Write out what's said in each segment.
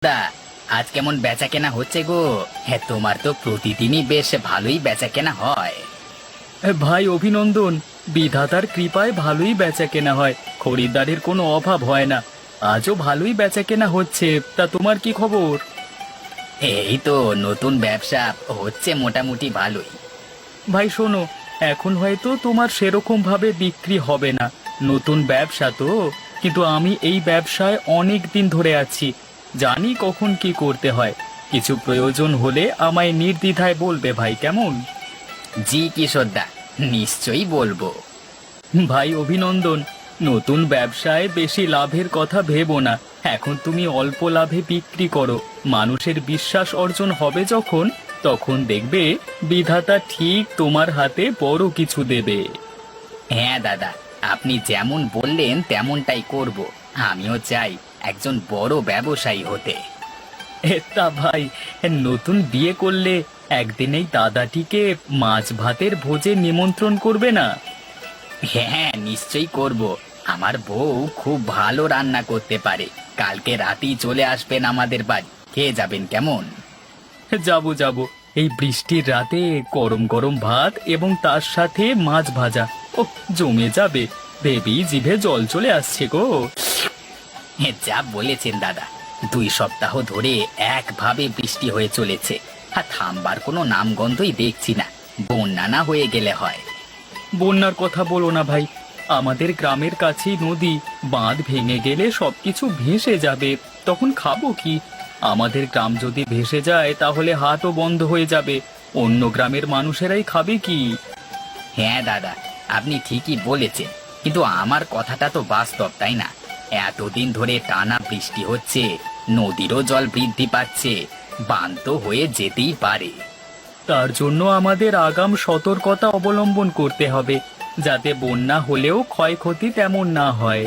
দা, আজ কেমন বেচা কেনা হচ্ছে গো? হ্যাঁ, তোমার তো প্রতিদিনই বেশ ভালোই বেচা কেনা হয়। ভাই অভিনন্দন। বিধাতার কৃপায় ভালোই বেচা কেনা হয়, খরিদ্দারের কোনো অভাব হয় না। আজও ভালোই বেচা কেনা হচ্ছে। তা তোমার কি খবর? এই তো নতুন ব্যবসা হচ্ছে মোটামুটি ভালোই। ভাই শোনো, এখন হয়তো তোমার সেরকম ভাবে বিক্রি হবে না, নতুন ব্যবসা তো। কিন্তু আমি এই ব্যবসায় অনেক দিন ধরে আছি, জানি কখন কি করতে হয়। কিছু প্রয়োজন হলে আমায় নির্দ্বিধায় বলবে ভাই, কেমন? জি কিশোর দা, নিশ্চয়ই বলবো। ভাই অভিনন্দন। নতুন ব্যবসায় বেশি লাভের কথা ভেবো না। এখন তুমি অল্প লাভে বিক্রি করো, মানুষের বিশ্বাস অর্জন হবে যখন, তখন দেখবে বিধাতা ঠিক তোমার হাতে বড় কিছু দেবে। হ্যাঁ দাদা, আপনি যেমন বললেন তেমনটাই করব। আমিও চাই একজন বড় ব্যবসায়ী হতে। তা ভাই, নতুন বিয়ে করলে একদিনেই দাদাটিকে মাছ ভাতের ভোজে নিমন্ত্রণ করবে না? হ্যাঁ, নিশ্চয়ই করব। আমার বউ খুব ভালো রান্না করতে পারে। কালকে রাতেই চলে আসবেন আমাদের বাড়ি, খেয়ে যাবেন কেমন? যাবো যাবো। এই বৃষ্টির রাতে গরম গরম ভাত এবং তার সাথে মাছ ভাজা, ও জমে যাবে। ভেবেই জিভে জল চলে আসছে গো। হ্যাঁ, যা বলেছেন দাদা। 2 সপ্তাহ ধরে একভাবে বৃষ্টি হয়ে চলেছে, আর থামবার কোনো নামগন্ধই দেখছি না। বন্যা না হয়ে গেলে হয়। বন্যার কথা বলো না ভাই, আমাদের গ্রামের কাছেই নদী। বাঁধ ভেঙে গেলে সবকিছু ভেসে যাবে, তখন খাবো কি? আমাদের গ্রাম যদি ভেসে যায় তাহলে হাটও বন্ধ হয়ে যাবে, অন্য গ্রামের মানুষেরাই খাবে কি? হ্যাঁ দাদা, আপনি ঠিকই বলেছেন, কিন্তু আমার কথাটা তো বাস্তব, তাই না? এতদিন ধরে টানা বৃষ্টি হচ্ছে, নদীরও জল বৃদ্ধি পাচ্ছে, বান তো হয়ে যেতেই পারে। তার জন্য আমাদের আগাম সতর্কতা অবলম্বন করতে হবে, যাতে বন্যা হলেও ক্ষয়ক্ষতি তেমন না হয়।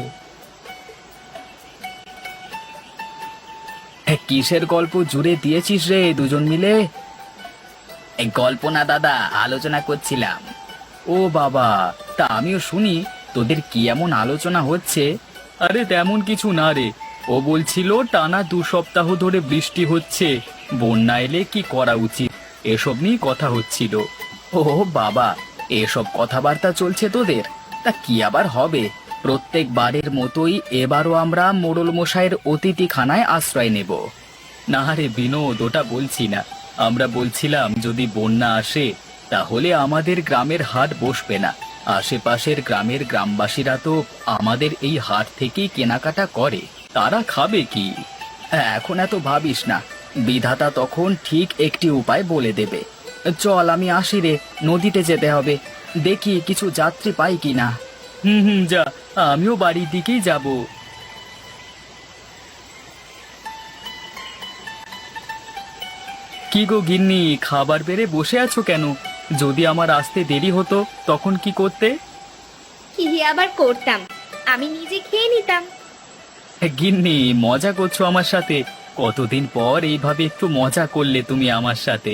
কিসের গল্প জুড়ে দিয়েছিস রে দুজন মিলে? এই গল্প না দাদা, আলোচনা করছিলাম। ও বাবা, তা আমিও শুনি, তোদের কি এমন আলোচনা হচ্ছে? আরে তেমন কিছু না রে। ও বলছিল টানা 2 সপ্তাহ ধরে বৃষ্টি হচ্ছে, বন্যা এলে কি করা উচিত, এসব নিয়ে কথা হচ্ছিল। ও বাবা, এসব কথাবার্তা চলছে তোদের? তা কি আবার হবে? প্রত্যেকবারের মতোই এবারও আমরা মোড়ল মশাইয়ের অতিথিখানায় আশ্রয় নেব। না রে বিনোদ, ওটা বলছি না। আমরা বলছিলাম যদি বন্যা আসে তাহলে আমাদের গ্রামের হাট বসবে না। আশেপাশের গ্রামের গ্রামবাসীরা তো আমাদের এই হাট থেকেই কেনাকাটা করে, তারা খাবে কি? এখন এত ভাবিস না, বিধাতা তখন ঠিক একটি উপায় বলে দেবে। চল, আমি আসি রে, নদীতে যেতে হবে, দেখি কিছু যাত্রী পাই কিনা। হুম হুম, যা, আমিও বাড়ির দিকেই যাব। কি গো গিন্নি, খাবার বেড়ে বসে আছো কেন? যদি আমার আসতে দেরি হতো তখন কি করতে? কি আবার করতাম, আমি নিজে খেয়ে নিতাম। গিন্নি, মজা করছো আমার সাথে? কতদিন পর এইভাবে একটু মজা করলে তুমি আমার সাথে।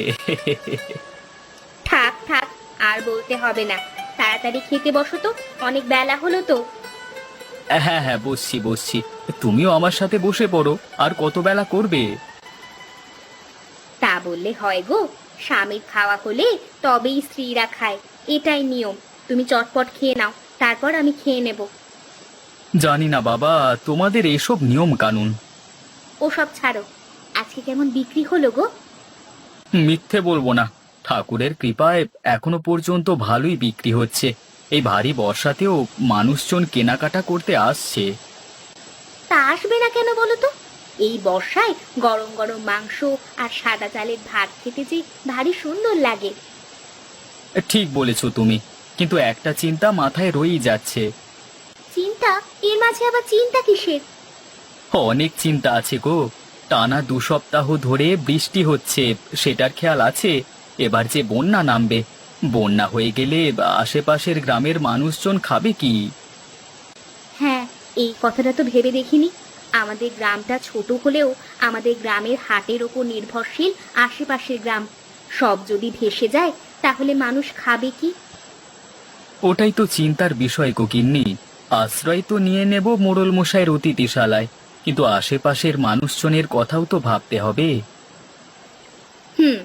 থাক থাক, আর বলতে হবে না। তাড়াতাড়ি খেতে বসো তো, অনেক বেলা হলো তো। হ্যাঁ হ্যাঁ, বসছি বসছি। তুমিও আমার সাথে বসে পড়ো, আর কত বেলা করবে? তা বললে হয় গো, স্বামীর খাওয়া হলে তবেই স্ত্রীরা খায়, এটাই নিয়ম। তুমি চটপট খেয়ে নাও, তারপর আমি খেয়ে নেব। জানি না বাবা, তোমাদের এসব নিয়ম কানুন। ওসব ছাড়ো, আজকে কেমন বিক্রি হলো গো? মিথ্যে বলবো না, ঠাকুরের কৃপায় এখনো পর্যন্ত ভালোই বিক্রি হচ্ছে। এই ভারী বর্ষাতেও মানুষজন কেনাকাটা করতে আসছে। তা আসবে না কেন বলো তো? এই বর্ষায় গরম গরম মাংস আর সাদা চালের ভাত খেতে যে ভারী সুন্দর লাগে। ঠিক বলেছো তুমি, কিন্তু একটা চিন্তা মাথায় রয়েই যাচ্ছে। চিন্তা? এর মাঝে আবার চিন্তা কিসের? অনেক চিন্তা আছে গো। টানা 2 সপ্তাহ ধরে বৃষ্টি হচ্ছে, সেটার খেয়াল আছে। এবার যে বন্যা নামবে, বন্যা হয়ে গেলে আশেপাশের গ্রামের মানুষজন খাবে কি? হ্যাঁ, এই কথাটা তো ভেবে দেখিনি। আমাদের গ্রামটা ছোট হলেও আমাদের গ্রামের হাটের ওপর নির্ভরশীল আশেপাশের গ্রাম। সব যদি ভেসে যায় তাহলে মানুষ খাবে কি? ওটাই তো চিন্তার বিষয় গো গিন্নি। আশ্রয় তো নিয়ে নেব মোড়ল মশাইয়ের অতিথিশালায়, কিন্তু আশেপাশের মানুষজনের কথাও তো ভাবতে হবে। হুম,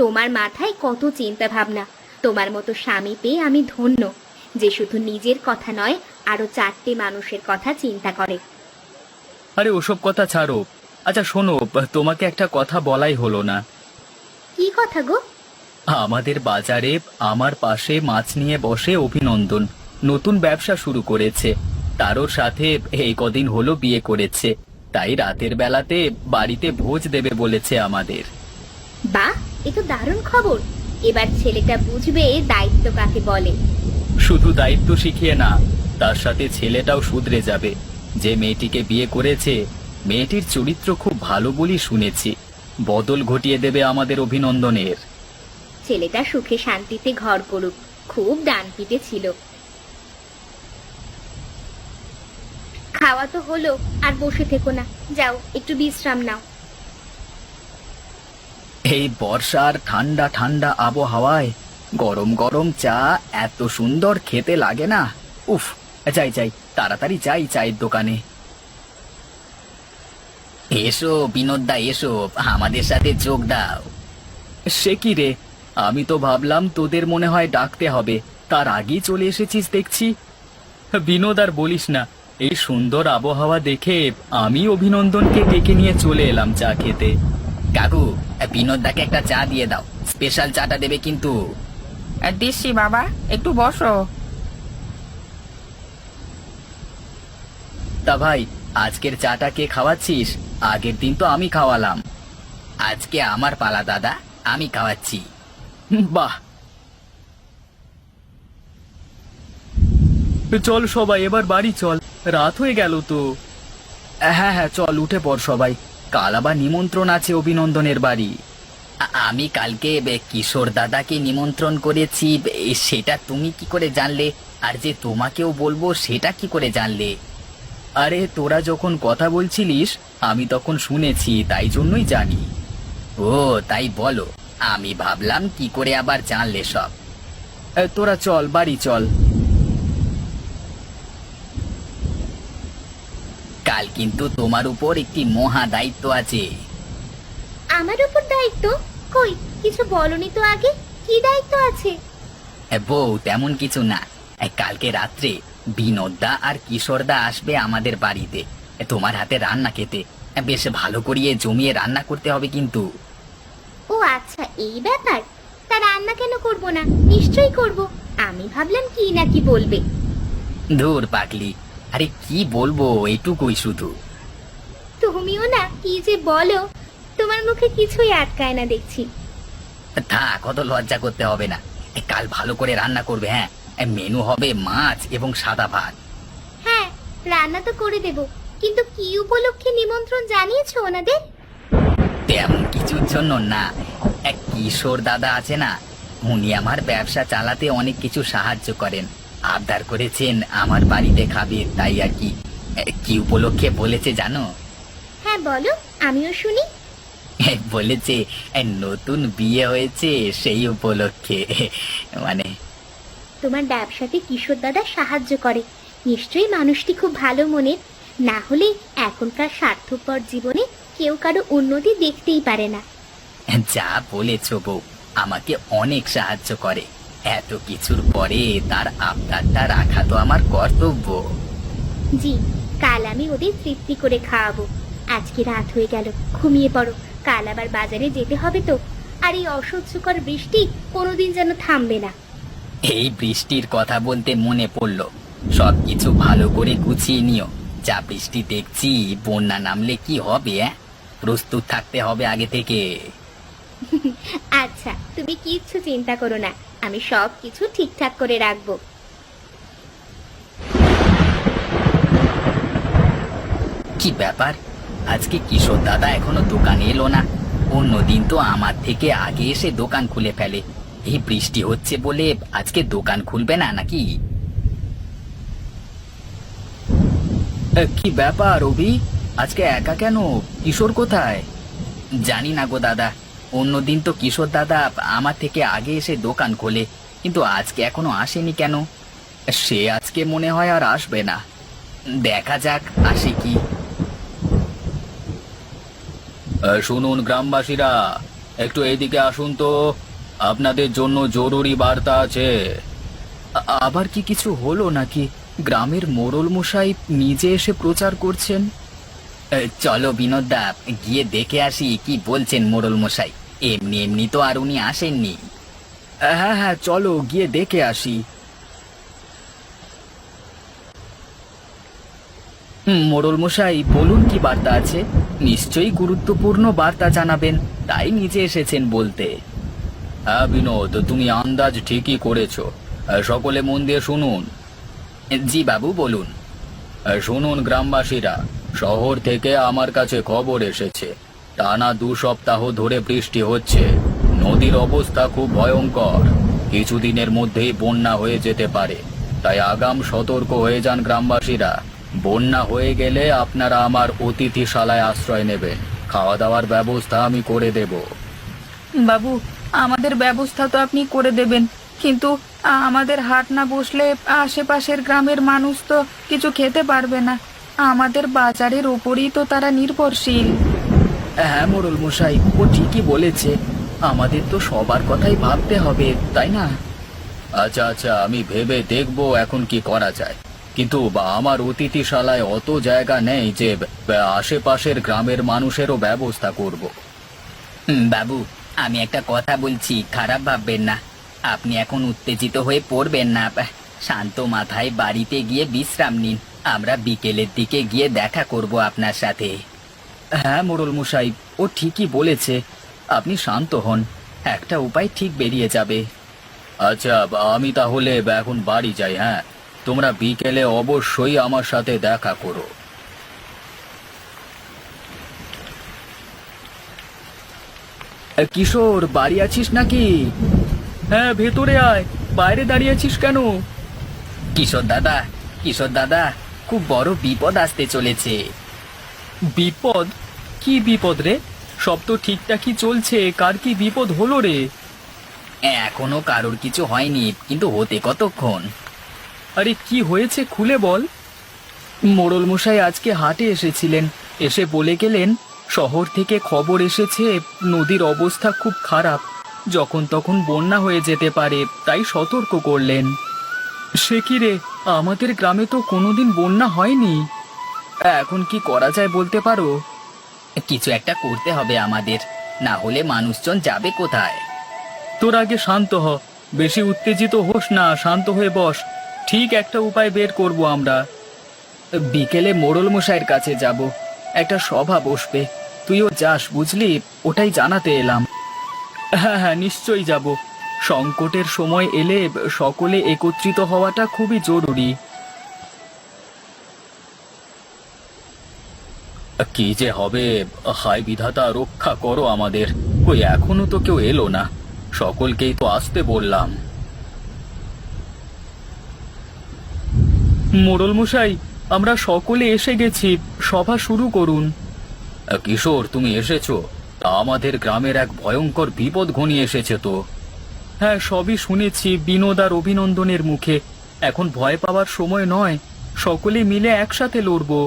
তোমার মাথায় কত চিন্তা ভাবনা। তোমার মতো স্বামী পেয়ে আমি ধন্য, যে শুধু নিজের কথা নয়, আরো 4টে মানুষের কথা চিন্তা করে। আরে ওসব কথা ছাড়ো। আচ্ছা শোনো, তোমাকে একটা কথা বলাই হলো না। কি কথা গো? আমাদের বাজারে আমার পাশে মাছ নিয়ে বসে অভিনন্দন, নতুন ব্যবসা শুরু করেছে। তারও সাথে এই কদিন হলো বিয়ে করেছে, তাই রাতের বেলাতে বাড়িতে ভোজ দেবে বলেছে আমাদের। বাহ, এ তো দারুণ খবর। এবার ছেলেটা বুঝবে দায়িত্ব কাকে বলে। শুধু দায়িত্ব শিখিয়ে না, তার সাথে ছেলেটাও শুধরে যাবে। যে মেয়েটিকে বিয়ে করেছে, মেয়েটির চরিত্র খুব ভালো বলি শুনেছি। বদল ঘটিয়ে দেবে আমাদের অভিনন্দনের। ছেলেটা সুখে শান্তিতে ঘর করুক। খুব ডানপিটে ছিল। খাওয়া তো হলো, আর বসে থেকো না, যাও একটু বিশ্রাম নাও। এই বর্ষার ঠান্ডা ঠান্ডা আবহাওয়ায় গরম গরম চা এত সুন্দর খেতে লাগে না। উফ, যাই যাই, তাড়াতাড়ি যাই চায়ের দোকানে। এসো বিনোদদা, এসো আমাদের সাথে যোগ দাও। সে কি রে, আমি তো ভাবলাম তোদের মনে হয় ডাকতে হবে, তার আগেই চলে এসেছিস দেখছি। বিনোদ আর বলিস না, এই সুন্দর আবহাওয়া দেখে আমি অভিনন্দনকে ডেকে নিয়ে চলে এলাম চা খেতে। কাকু, বিনোদদাকে একটা চা দিয়ে দাও, স্পেশাল চাটা দেবে কিন্তু। দিচ্ছি বাবা, একটু বসো। তা ভাই, আজকের চাটা কে খাওয়াচ্ছিস? আগের দিন তো আমি খাওয়ালাম। আজকে আমার পালা দাদা, আমি খাওয়াচ্ছি। বাহ, চল সবাই এবার বাড়ি চল, রাত হয়ে গেল তো। হ্যাঁ হ্যাঁ, চল উঠে পড় সবাই, কাল আবার নিমন্ত্রণ আছে অভিনন্দনের বাড়ি। আমি কালকে কিশোর দাদাকে নিমন্ত্রণ করেছি, সেটা তুমি কি করে জানলে? আর যে তোমাকেও বলবো সেটা কি করে জানলে? আরে তোরা যখন কথা বলছিলিস আমি তখন শুনেছি, তাই জন্যই জানি। ও তাই বলো, আমি ভাবলাম কি করে আবার জানলে সব। তোরা চল বাড়ি চল। কাল কিন্তু তোমার উপর একটি মহা দায়িত্ব আছে। আমার উপর দায়িত্ব? কই, কিছু বলনি তো আগে। কি দায়িত্ব আছে? বউ, তেমন কিছু না। কালকে রাত্রে বিনোদদা আর কিশোরদা আসবে আমাদের বাড়িতে তোমার হাতে রান্না খেতে। বেশ ভালো করিয়ে জমিয়ে রান্না করতে হবে কিন্তু। ও আচ্ছা, এই ব্যাপার। তা রান্না কেন করব না? নিশ্চয়ই করব। আমি ভাবলাম কি না কি বলবে। ধুর পাগলি, আরে কি বলবো, এটুকুই শুধু। তুমিও না কি যে বলো, তোমার মুখে কিছুই আটকায় না দেখছি। থাক, কত লজ্জা করতে হবে না। কাল ভালো করে রান্না করবে। হ্যাঁ, মেনু হবে মাছ এবং সাদা ভাত। হ্যাঁ, রান্না তো করে দেব, কিন্তু কি উপলক্ষে নিমন্ত্রণ জানিয়েছো ওনাদের? তেমন কিছুর জন্য না। এক কিশোর দাদা আছে না, উনি আমার ব্যবসা চালাতে অনেক কিছু সাহায্য করেন। আবদার করেছেন আমার বাড়িতে খাবে, তাই আর কি। কি উপলক্ষে বলেছে জানো? হ্যাঁ বলো, আমিও শুনি। বলেছে নতুন বিয়ে হয়েছে সেই উপলক্ষে। মানে তোমার ব্যবসাতে কিশোর দাদা সাহায্য করে, নিশ্চয়ই মানুষটি খুব ভালো মনের। না হলে এখনকার স্বার্থপর জীবনে কেউ কারো উন্নতি দেখতেই পারে না। যা বলেছ বউ, আমাকে অনেক সাহায্য করে। এত কিছুর পরে তার আবদারটা রাখা তো আমার কর্তব্য। জি, কাল আমি ওদের তৃপ্তি করে খাওয়াবো। আজকে রাত হয়ে গেল, ঘুমিয়ে পড়ো। কাল আবার বাজারে যেতে হবে তো। আর এই অসহ্যকর বৃষ্টি কোনোদিন যেন থামবে না। এই বৃষ্টির কথা বলতে মনে পড়লো, সবকিছু ভালো করে গুছিয়ে নিও। যা বৃষ্টি দেখছি, বন্যা নামলে কি হবে? প্রস্তুত থাকতে হবে আগে থেকে। আচ্ছা, তুমি কিচ্ছু চিন্তা করো না, আমি সব কিছু ঠিকঠাক করে রাখবো। কি ব্যাপার, আজকে কিশোর দাদা এখনো দোকানে এলো না? অন্যদিন তো আমার থেকে আগে এসে দোকান খুলে ফেলে। এই বৃষ্টি হচ্ছে বলে আজকে দোকান খুলবে না নাকি? কি ব্যাপার রবি, আজকে একা কেন? কিশোর কোথায়? জানি না গো দাদা, অন্যদিন তো কিশোর দাদা আমার থেকে আগে এসে দোকান খোলে, কিন্তু আজকে এখনো আসেনি কেন? সে আজকে মনে হয় আর আসবে না। দেখা যাক আসে কি। শুনুন গ্রামবাসীরা, একটু এদিকে আসুন তো, আপনাদের জন্য জরুরি বার্তা আছে। আবার কি কিছু হলো নাকি? গ্রামের মোড়ল মশাই নিজে এসে প্রচার করছেন। চলো বিনোদদা, গিয়ে দেখে আসি কি বলছেন মোড়ল মশাই। এমনি এমনি তো আর উনি আসেননি। হ্যাঁ হ্যাঁ, চলো গিয়ে দেখে আসি। মোড়ল মশাই, বলুন কি বার্তা আছে? নিশ্চয়ই গুরুত্বপূর্ণ বার্তা জানাবেন, তাই নিজে এসেছেন বলতে। হ্যাঁ বিনোদ, তুমি আন্দাজ ঠিকই করেছো। সকলে মন দিয়ে শুনুন। জি বাবু, বলুন। শুনুন গ্রামবাসীরা, শহর থেকে আমার কাছে খবর এসেছে টানা 2 সপ্তাহ ধরে বৃষ্টি হচ্ছে। নদীর অবস্থা খুব ভয়ঙ্কর। কিছুদিনের মধ্যেই বন্যা হয়ে যেতে পারে, তাই আগাম সতর্ক হয়ে যান গ্রামবাসীরা। বন্যা হয়ে গেলে আপনারা আমার অতিথিশালায় আশ্রয় নেবেন। খাওয়া দাওয়ার ব্যবস্থা আমি করে দেব। বাবু, আমাদের ব্যবস্থা তো আপনি করে দেবেন, কিন্তু আমাদের হাট না বসলে আশেপাশের গ্রামের মানুষ তো কিছু খেতে পারবে না। আমাদের বাজারের ওপরই তো তারা নির্ভরশীল। হ্যাঁ মোড়ল মশাই, ও ঠিকই বলেছে। আমাদের তো সবার কথাই ভাবতে হবে, তাই না? আচ্ছা আচ্ছা, আমি ভেবে দেখবো এখন কি করা যায়। কিন্তু আমার অতিথিশালায় অত জায়গা নেই যে আশেপাশের গ্রামের মানুষেরও ব্যবস্থা করব। বাবু, আমি একটা কথা বলছি, খারাপ ভাববেন না। আপনি এখন উত্তেজিত হয়ে পড়বেন না। শান্ত মাথায় বাড়িতে গিয়ে বিশ্রাম নিন। আমরা বিকেলের দিকে গিয়ে দেখা করব আপনার সাথে। হ্যাঁ মোড়ল মশাই, ও ঠিকই বলেছে। আপনি শান্ত হন, একটা উপায় ঠিক বেরিয়ে যাবে। আচ্ছা, আমি তাহলে এখন বাড়ি যাই। হ্যাঁ, তোমরা বিকেলে অবশ্যই আমার সাথে দেখা করো। কিশোর, বাড়ি আছিস নাকি? হ্যাঁ, ভেতরে আয়। বাইরে দাঁড়িয়ে আছিস কেন? কিশোর দাদা, কিশোর দাদা, খুব বড় বিপদ আসতে চলেছে। বিপদ? কি বিপদ রে? সব তো ঠিকঠাকই চলছে, কার কি বিপদ হলো রে? এখনো কারোর কিছু হয়নি, কিন্তু হতে কতক্ষণ। আরে কি হয়েছে খুলে বল। মোড়ল মশাই আজকে হাটে এসেছিলেন, এসে বলে গেলেন শহর থেকে খবর এসেছে নদীর অবস্থা খুব খারাপ, যখন তখন বন্যা হয়ে যেতে পারে, তাই সতর্ক করলেন। সে কি রে, আমাদের গ্রামে তো কোনোদিন বন্যা হয়নি। এখন কি করা যায় বলতে পারো? কিছু একটা করতে হবে আমাদের, না হলে মানুষজন যাবে কোথায়? তোর আগে শান্ত হ, বেশি উত্তেজিত হোস না, শান্ত হয়ে বস। ঠিক একটা উপায় বের করব আমরা। বিকেলে মোড়ল মশাইয়ের কাছে যাব, একটা সভা বসবে, তুইও যাস বুঝলি, ওটাই জানাতে এলাম। হ্যাঁ হ্যাঁ, নিশ্চয়ই যাব। সংকটের সময় এলে সকলে একত্রিত হওয়াটা খুবই জরুরি। কি যে হবে, হায় বিধাতা, রক্ষা করো আমাদের। কই এখনো তো কেউ এলো না, সকলকেই তো আসতে বললাম। মোড়ল মশাই, আমরা সকলে এসে গেছি, সভা শুরু করুন। কিশোর, তুমি এসেছো? তা আমাদের গ্রামের এক ভয়ঙ্কর বিপদ ঘনিয়ে এসেছে তো। হ্যাঁ, সবই শুনেছি বিনোদ আর অভিনন্দনের মুখে। এখন ভয় পাওয়ার সময় নয়, সকলে মিলে একসাথে লড়বো।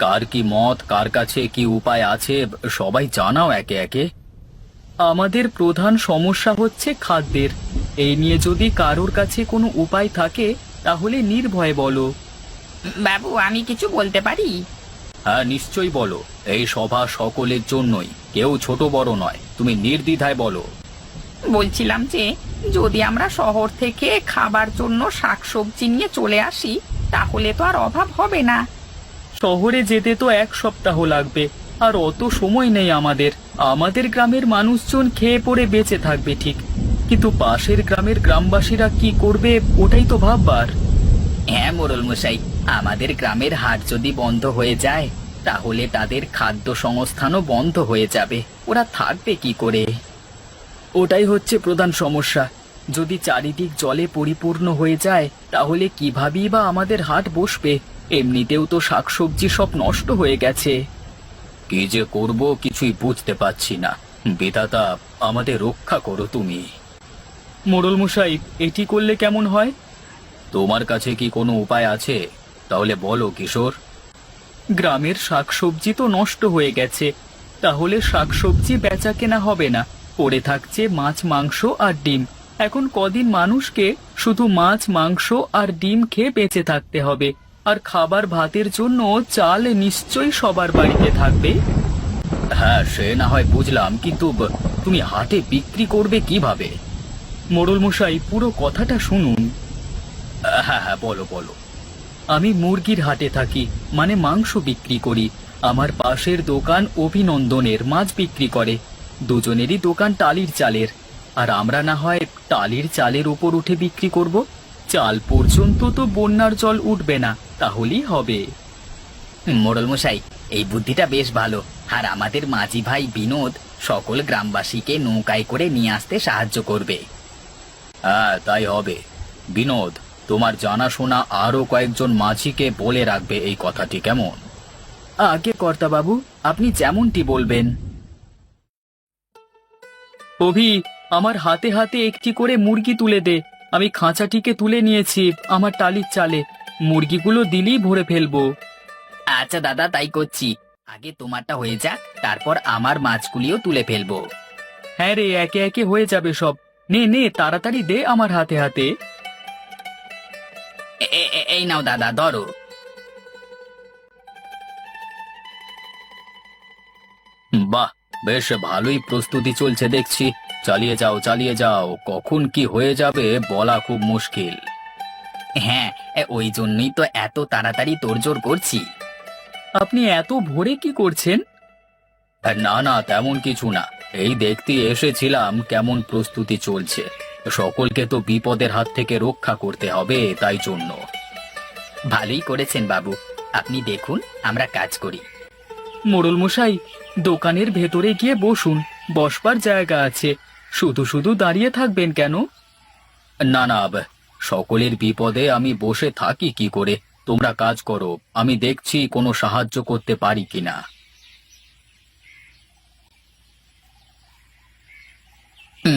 কার কি মত, কার কাছে কি উপায় আছে, সবাই জানাও একে একে। আমাদের প্রধান সমস্যা হচ্ছে খাদ্যের। এই নিয়ে যদি কারোর কাছে কোনো উপায় থাকে তাহলে নির্ভয়ে বলো। বাবু, আমি কিছু বলতে পারি? হ্যাঁ, নিশ্চয়ই বলো। এই সভা সকলের জন্যই, কেউ ছোট বড় নয়, তুমি নির্দ্বিধায় বলো। বলছিলাম যে যদি আমরা শহর থেকে খাবার জন্য শাকসবজি নিয়ে চলে আসি, তাহলে তো আর অভাব হবে না। শহরে যেতে তো 1 সপ্তাহ লাগবে, আর অত সময় নেই আমাদের। আমাদের গ্রামের মানুষজন খেয়ে পড়ে বেঁচে থাকবে ঠিক, কিন্তু পাশের গ্রামের গ্রামবাসীরা কি করবে ওটাই তো ভাববার। হ্যাঁ মোড়ল মশাই, আমাদের গ্রামের হাট যদি বন্ধ হয়ে যায়, তাহলে তাদের খাদ্য সংস্থানও বন্ধ হয়ে যাবে। ওরা থাকবে কি করে? ওটাই হচ্ছে প্রধান সমস্যা। যদি চারিদিক জলে পরিপূর্ণ হয়ে যায় তাহলে কিভাবেই বা আমাদের হাট বসবে? এমনিতেও তো শাকসবজি সব নষ্ট হয়ে গেছে। কি যে করব কিছুই বুঝতে পারছি না। বিধাতা, আমাদের রক্ষা করো তুমি। মোড়ল মশাই, এটি করলে কেমন হয়? তোমার কাছে কি কোনো উপায় আছে? তাহলে বলো কিশোর। গ্রামের শাকসবজি তো নষ্ট হয়ে গেছে, তাহলে শাকসবজি বেচা কেনা হবে না, পড়ে থাকছে মাছ মাংস আর ডিম। এখন কদিন মানুষকে শুধু মাছ মাংস আর ডিম খেয়ে বেঁচে থাকতে হবে, আর খাবার ভাতের জন্য চাল নিশ্চয়ই সবার বাড়িতে থাকবে। হ্যাঁ, সে না হয় বুঝলাম, কিন্তু তুমি হাটে বিক্রি করবে কিভাবে? মোড়ল মশাই, পুরো কথাটা শুনুন। হ্যাঁ হ্যাঁ, বলো বলো। আমি মুরগির হাটে থাকি, মানে মাংস বিক্রি করি। আমার পাশের দোকান অভিনন্দনের মাছ বিক্রি করে। দুজনেরই দোকান টালির চালের, আর আমরা না হয় টালির চালের উপর উঠে বিক্রি করব। চাল পর্যন্ত তো বন্যার জল উঠবে না, তাহলেই হবে। মোড়ল মশাই, এই বুদ্ধিটা বেশ ভালো। আর আমাদের মাঝি ভাই বিনোদ সকল গ্রামবাসীকে নৌকায় করে নিয়ে আসতে সাহায্য করবে। হ্যাঁ, তাই হবে। বিনোদ, তোমার জানাশোনা আরো কয়েকজন মাঝিকে বলে রাখবে এই কথাটি, কেমন? আগে কর্তাবাবু, আপনি যেমনটি বলবেন। অভি, আমার হাতে হাতে একটি করে মুরগি তুলে দে। আমি খাঁচাটিকে তুলে নিয়েছি আমার টালির চালে। মুরগিগুলো দিলেই ভরে ফেলবো। আচ্ছা দাদা, তাই করছি। আগে তোমারটা হয়ে যাক, তারপর আমার মাছগুলিও তুলে ফেলবো। হ্যাঁ রে, একে একে হয়ে যাবে সব। নে নে, তাড়াতাড়ি দে আমার হাতে হাতে। এই নাও দাদা, ধরো। বাহ, বেশ ভালোই প্রস্তুতি চলছে দেখছি। চালিয়ে যাও চালিয়ে যাও, কখন কি হয়ে যাবে বলা খুব মুশকিল। হ্যাঁ, ওই জন্যই তো এত তাড়াতাড়ি তোড়জোড় করছি। আপনি এত ভোরে কি করছেন? না না, তেমন কিছু না। এই দেখতে এসেছিলাম কেমন প্রস্তুতি চলছে। সকলকে তো বিপদের হাত থেকে রক্ষা করতে হবে, তাই জন্য। ভালোই করেছেন বাবু, আপনি দেখুন আমরা কাজ করি। মোড়ল মশাই, দোকানের ভেতরে গিয়ে বসুন, বসবার জায়গা আছে। শুধু শুধু দাঁড়িয়ে থাকবেন কেন? না না, সকলের বিপদে আমি বসে থাকি কি করে? তোমরা কাজ করো, আমি দেখছি কোনো সাহায্য করতে পারি কিনা।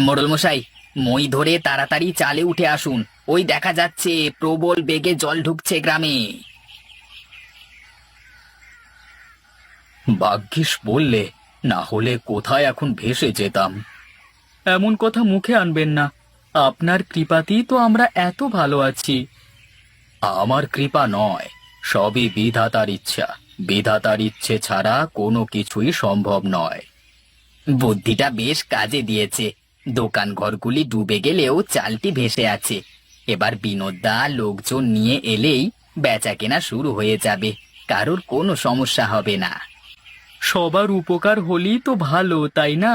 মোড়ল মশাই, মই ধরে তাড়াতাড়ি চালে উঠে আসুন। ওই দেখা যাচ্ছে প্রবল বেগে জল ঢুকছে গ্রামে। ভাগ্যিস বললে, না হলে কোথায় এখন ভেসে যেতাম। এমন কথা মুখে আনবেন না। আপনার কৃপাতেই তো আমরা এত ভালো আছি। আমার কৃপা নয়, সবই বিধাতার ইচ্ছা। বিধাতার ইচ্ছে ছাড়া কোনো কিছুই সম্ভব নয়। বুদ্ধিটা বেশ কাজে দিয়েছে। দোকান ঘরগুলি ডুবে গেলেও চালটি ভেসে আছে। এবার বিনোদদা লোকজন নিয়ে এলেই বেচা কেনা শুরু হয়ে যাবে, কারোর কোনো সমস্যা হবে না। সবার উপকার হলেই তো ভালো, তাই না?